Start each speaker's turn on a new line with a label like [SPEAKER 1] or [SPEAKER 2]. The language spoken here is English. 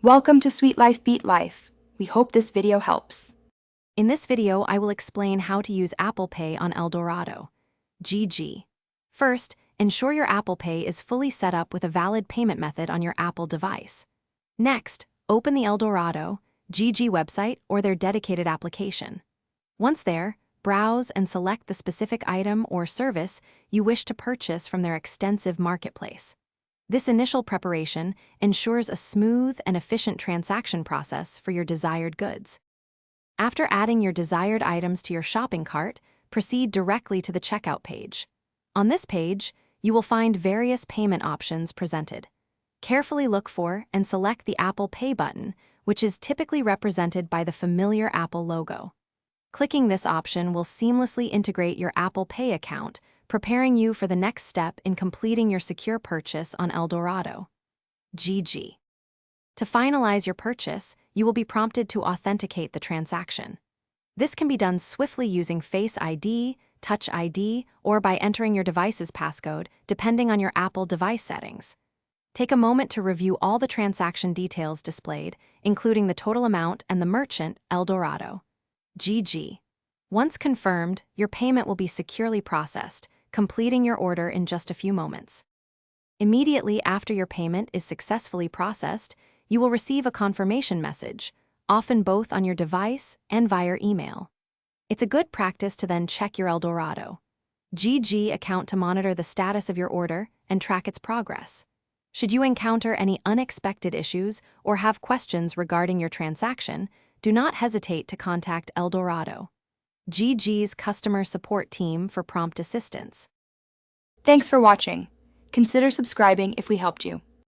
[SPEAKER 1] Welcome to Sweet Life Beat Life. We hope this video helps.
[SPEAKER 2] In this video, I will explain how to use Apple Pay on Eldorado. GG. First, ensure your Apple Pay is fully set up with a valid payment method on your Apple device. Next, open the Eldorado GG website or their dedicated application. Once there, browse and select the specific item or service you wish to purchase from their extensive marketplace. This initial preparation ensures a smooth and efficient transaction process for your desired goods. After adding your desired items to your shopping cart, proceed directly to the checkout page. On this page, you will find various payment options presented. Carefully look for and select the Apple Pay button, which is typically represented by the familiar Apple logo. Clicking this option will seamlessly integrate your Apple Pay account, preparing you for the next step in completing your secure purchase on Eldorado. GG. To finalize your purchase, you will be prompted to authenticate the transaction. This can be done swiftly using Face ID, Touch ID, or by entering your device's passcode, depending on your Apple device settings. Take a moment to review all the transaction details displayed, including the total amount and the merchant, Eldorado. GG. Once confirmed, your payment will be securely processed, completing your order in just a few moments. Immediately after your payment is successfully processed, you will receive a confirmation message, often both on your device and via email. It's a good practice to then check your Eldorado GG account to monitor the status of your order and track its progress. Should you encounter any unexpected issues or have questions regarding your transaction, do not hesitate to contact Eldorado GG's customer support team for prompt assistance.
[SPEAKER 1] Thanks for watching. Consider subscribing if we helped you.